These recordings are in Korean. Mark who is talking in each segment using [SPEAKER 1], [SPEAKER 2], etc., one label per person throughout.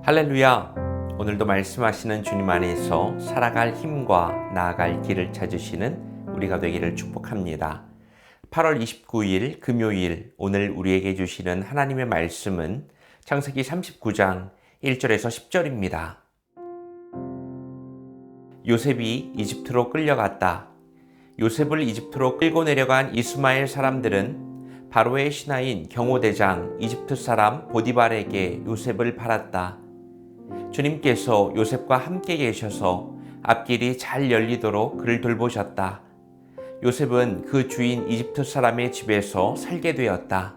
[SPEAKER 1] 할렐루야! 오늘도 말씀하시는 주님 안에서 살아갈 힘과 나아갈 길을 찾으시는 우리가 되기를 축복합니다. 8월 29일 금요일 오늘 우리에게 주시는 하나님의 말씀은 창세기 39장 1절에서 10절입니다. 요셉이 이집트로 끌려갔다. 요셉을 이집트로 끌고 내려간 이스마엘 사람들은 바로의 신하인 경호대장 이집트 사람 보디발에게 요셉을 팔았다. 주님께서 요셉과 함께 계셔서 앞길이 잘 열리도록 그를 돌보셨다. 요셉은 그 주인 이집트 사람의 집에서 살게 되었다.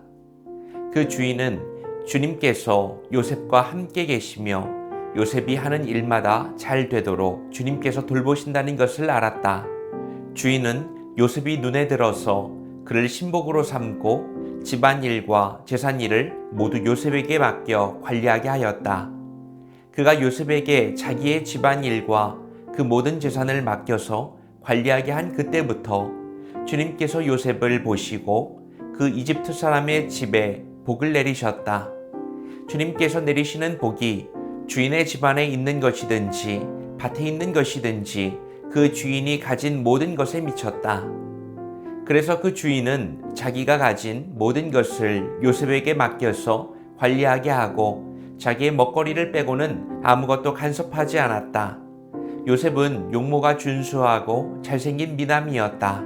[SPEAKER 1] 그 주인은 주님께서 요셉과 함께 계시며 요셉이 하는 일마다 잘 되도록 주님께서 돌보신다는 것을 알았다. 주인은 요셉이 눈에 들어서 그를 신복으로 삼고 집안일과 재산일을 모두 요셉에게 맡겨 관리하게 하였다. 그가 요셉에게 자기의 집안일과 그 모든 재산을 맡겨서 관리하게 한 그때부터 주님께서 요셉을 보시고 그 이집트 사람의 집에 복을 내리셨다. 주님께서 내리시는 복이 주인의 집안에 있는 것이든지 밭에 있는 것이든지 그 주인이 가진 모든 것에 미쳤다. 그래서 그 주인은 자기가 가진 모든 것을 요셉에게 맡겨서 관리하게 하고 자기의 먹거리를 빼고는 아무것도 간섭하지 않았다. 요셉은 용모가 준수하고 잘생긴 미남이었다.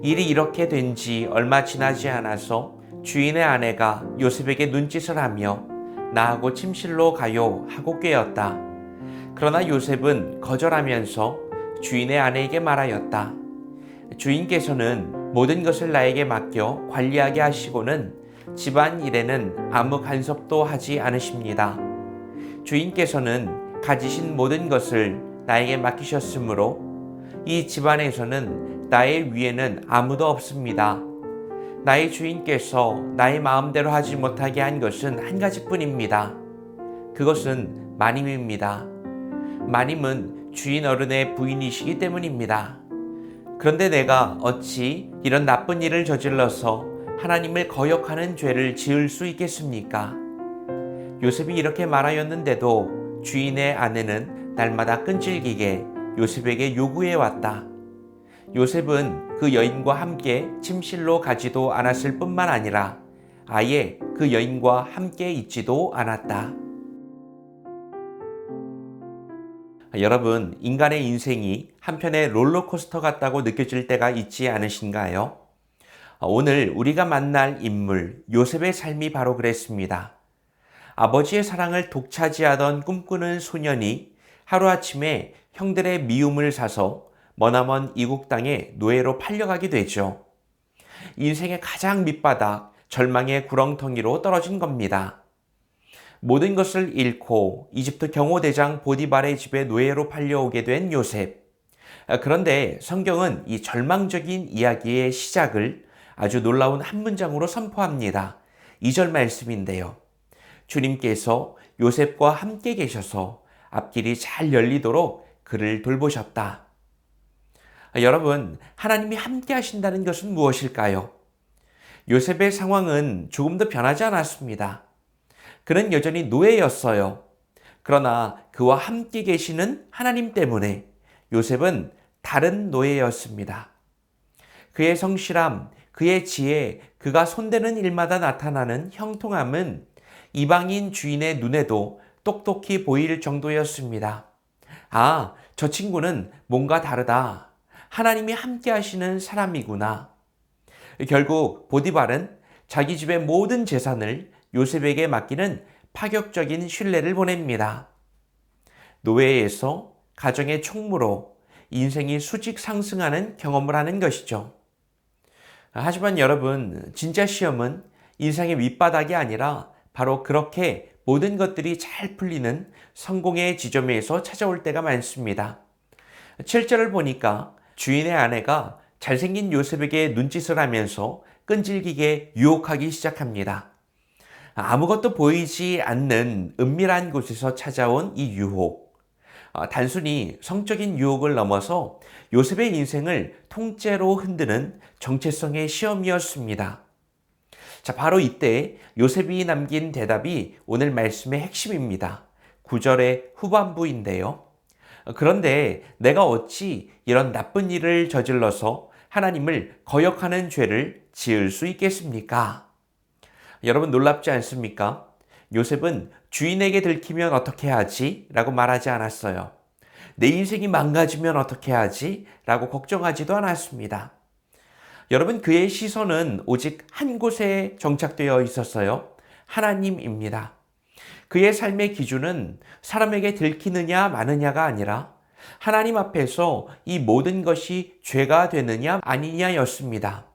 [SPEAKER 1] 일이 이렇게 된 지 얼마 지나지 않아서 주인의 아내가 요셉에게 눈짓을 하며 나하고 침실로 가요 하고 꾀었다. 그러나 요셉은 거절하면서 주인의 아내에게 말하였다. 주인께서는 모든 것을 나에게 맡겨 관리하게 하시고는 집안일에는 아무 간섭도 하지 않으십니다. 주인께서는 가지신 모든 것을 나에게 맡기셨으므로 이 집안에서는 나의 위에는 아무도 없습니다. 나의 주인께서 나의 마음대로 하지 못하게 한 것은 한 가지뿐입니다. 그것은 마님입니다. 마님은 주인 어른의 부인이시기 때문입니다. 그런데 내가 어찌 이런 나쁜 일을 저질러서 하나님을 거역하는 죄를 지을 수 있겠습니까? 요셉이 이렇게 말하였는데도 주인의 아내는 날마다 끈질기게 요셉에게 요구해 왔다. 요셉은 그 여인과 함께 침실로 가지도 않았을 뿐만 아니라 아예 그 여인과 함께 있지도 않았다. 여러분, 인간의 인생이 한편의 롤러코스터 같다고 느껴질 때가 있지 않으신가요? 오늘 우리가 만날 인물 요셉의 삶이 바로 그랬습니다. 아버지의 사랑을 독차지하던 꿈꾸는 소년이 하루아침에 형들의 미움을 사서 머나먼 이국 땅에 노예로 팔려가게 되죠. 인생의 가장 밑바닥, 절망의 구렁텅이로 떨어진 겁니다. 모든 것을 잃고 이집트 경호대장 보디발의 집에 노예로 팔려오게 된 요셉. 그런데 성경은 이 절망적인 이야기의 시작을 아주 놀라운 한 문장으로 선포합니다. 2절 말씀인데요. 주님께서 요셉과 함께 계셔서 앞길이 잘 열리도록 그를 돌보셨다. 여러분, 하나님이 함께 하신다는 것은 무엇일까요? 요셉의 상황은 조금 더 변하지 않았습니다. 그는 여전히 노예였어요. 그러나 그와 함께 계시는 하나님 때문에 요셉은 다른 노예였습니다. 그의 성실함, 그의 지혜, 그가 손대는 일마다 나타나는 형통함은 이방인 주인의 눈에도 똑똑히 보일 정도였습니다. 아, 저 친구는 뭔가 다르다. 하나님이 함께 하시는 사람이구나. 결국 보디발은 자기 집의 모든 재산을 요셉에게 맡기는 파격적인 신뢰를 보냅니다. 노예에서 가정의 총무로 인생이 수직 상승하는 경험을 하는 것이죠. 하지만 여러분, 진짜 시험은 인생의 밑바닥이 아니라 바로 그렇게 모든 것들이 잘 풀리는 성공의 지점에서 찾아올 때가 많습니다. 7절을 보니까 주인의 아내가 잘생긴 요셉에게 눈짓을 하면서 끈질기게 유혹하기 시작합니다. 아무것도 보이지 않는 은밀한 곳에서 찾아온 이 유혹. 단순히 성적인 유혹을 넘어서 요셉의 인생을 통째로 흔드는 정체성의 시험이었습니다. 자, 바로 이때 요셉이 남긴 대답이 오늘 말씀의 핵심입니다. 9절의 후반부인데요. 그런데 내가 어찌 이런 나쁜 일을 저질러서 하나님을 거역하는 죄를 지을 수 있겠습니까? 여러분 놀랍지 않습니까? 요셉은 주인에게 들키면 어떻게 하지? 라고 말하지 않았어요. 내 인생이 망가지면 어떻게 하지? 라고 걱정하지도 않았습니다. 여러분 그의 시선은 오직 한 곳에 정착되어 있었어요. 하나님입니다. 그의 삶의 기준은 사람에게 들키느냐 마느냐가 아니라 하나님 앞에서 이 모든 것이 죄가 되느냐 아니냐였습니다.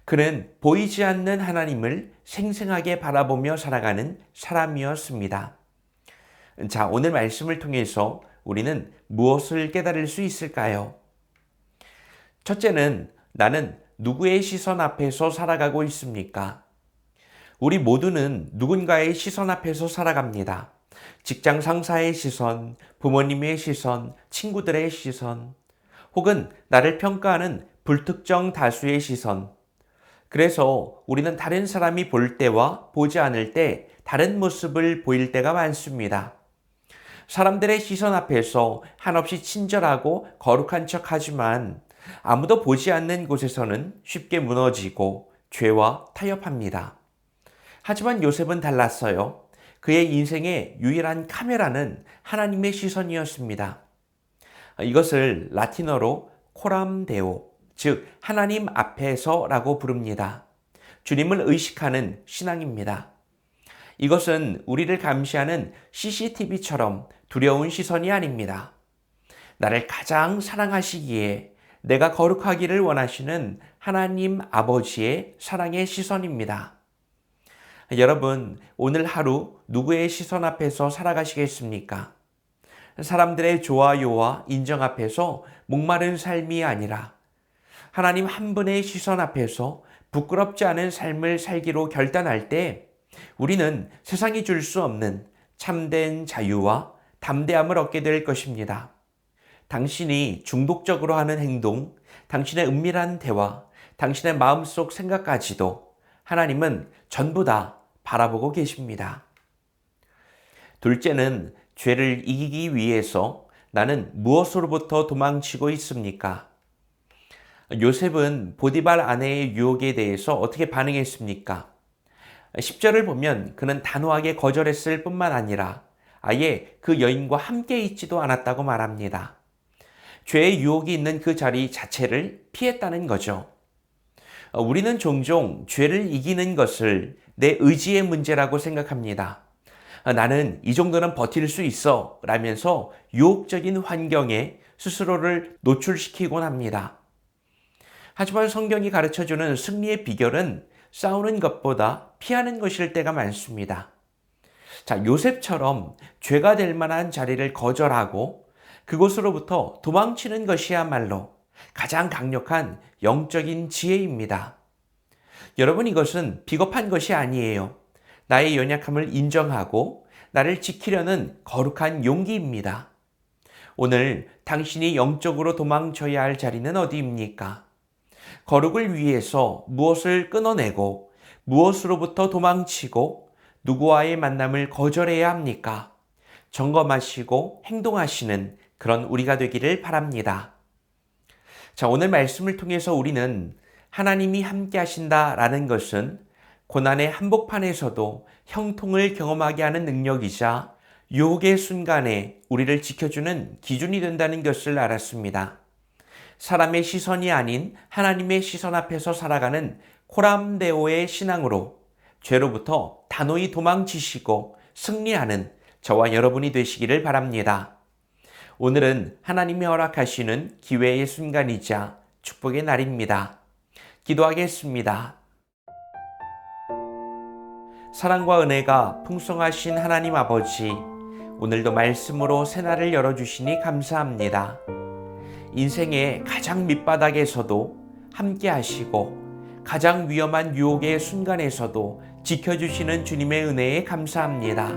[SPEAKER 1] 그는 보이지 않는 하나님을 생생하게 바라보며 살아가는 사람이었습니다. 자, 오늘 말씀을 통해서 우리는 무엇을 깨달을 수 있을까요? 첫째는 나는 누구의 시선 앞에서 살아가고 있습니까? 우리 모두는 누군가의 시선 앞에서 살아갑니다. 직장 상사의 시선, 부모님의 시선, 친구들의 시선, 혹은 나를 평가하는 불특정 다수의 시선. 그래서 우리는 다른 사람이 볼 때와 보지 않을 때 다른 모습을 보일 때가 많습니다. 사람들의 시선 앞에서 한없이 친절하고 거룩한 척 하지만 아무도 보지 않는 곳에서는 쉽게 무너지고 죄와 타협합니다. 하지만 요셉은 달랐어요. 그의 인생의 유일한 카메라는 하나님의 시선이었습니다. 이것을 라틴어로 코람 데오, 즉 하나님 앞에서라고 부릅니다. 주님을 의식하는 신앙입니다. 이것은 우리를 감시하는 CCTV처럼 두려운 시선이 아닙니다. 나를 가장 사랑하시기에 내가 거룩하기를 원하시는 하나님 아버지의 사랑의 시선입니다. 여러분, 오늘 하루 누구의 시선 앞에서 살아가시겠습니까? 사람들의 좋아요와 인정 앞에서 목마른 삶이 아니라 하나님 한 분의 시선 앞에서 부끄럽지 않은 삶을 살기로 결단할 때 우리는 세상이 줄 수 없는 참된 자유와 담대함을 얻게 될 것입니다. 당신이 중독적으로 하는 행동, 당신의 은밀한 대화, 당신의 마음속 생각까지도 하나님은 전부 다 바라보고 계십니다. 둘째는 죄를 이기기 위해서 나는 무엇으로부터 도망치고 있습니까? 요셉은 보디발 아내의 유혹에 대해서 어떻게 반응했습니까? 10절을 보면 그는 단호하게 거절했을 뿐만 아니라 아예 그 여인과 함께 있지도 않았다고 말합니다. 죄의 유혹이 있는 그 자리 자체를 피했다는 거죠. 우리는 종종 죄를 이기는 것을 내 의지의 문제라고 생각합니다. 나는 이 정도는 버틸 수 있어 라면서 유혹적인 환경에 스스로를 노출시키곤 합니다. 하지만 성경이 가르쳐주는 승리의 비결은 싸우는 것보다 피하는 것일 때가 많습니다. 자, 요셉처럼 죄가 될 만한 자리를 거절하고 그곳으로부터 도망치는 것이야말로 가장 강력한 영적인 지혜입니다. 여러분, 이것은 비겁한 것이 아니에요. 나의 연약함을 인정하고 나를 지키려는 거룩한 용기입니다. 오늘 당신이 영적으로 도망쳐야 할 자리는 어디입니까? 거룩을 위해서 무엇을 끊어내고 무엇으로부터 도망치고 누구와의 만남을 거절해야 합니까? 점검하시고 행동하시는 그런 우리가 되기를 바랍니다. 자, 오늘 말씀을 통해서 우리는 하나님이 함께 하신다라는 것은 고난의 한복판에서도 형통을 경험하게 하는 능력이자 유혹의 순간에 우리를 지켜주는 기준이 된다는 것을 알았습니다. 사람의 시선이 아닌 하나님의 시선 앞에서 살아가는 코람데오의 신앙으로 죄로부터 단호히 도망치시고 승리하는 저와 여러분이 되시기를 바랍니다. 오늘은 하나님이 허락하시는 기회의 순간이자 축복의 날입니다. 기도하겠습니다. 사랑과 은혜가 풍성하신 하나님 아버지, 오늘도 말씀으로 새날을 열어주시니 감사합니다. 인생의 가장 밑바닥에서도 함께 하시고 가장 위험한 유혹의 순간에서도 지켜주시는 주님의 은혜에 감사합니다.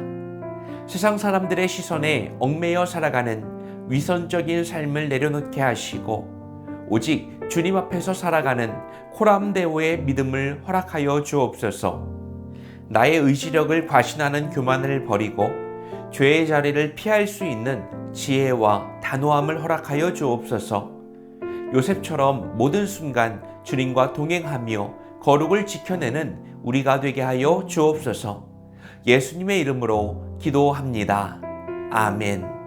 [SPEAKER 1] 세상 사람들의 시선에 얽매여 살아가는 위선적인 삶을 내려놓게 하시고 오직 주님 앞에서 살아가는 코람데오의 믿음을 허락하여 주옵소서. 나의 의지력을 과신하는 교만을 버리고 죄의 자리를 피할 수 있는 지혜와 단호함을 허락하여 주옵소서. 요셉처럼 모든 순간 주님과 동행하며 거룩을 지켜내는 우리가 되게 하여 주옵소서. 예수님의 이름으로 기도합니다. 아멘.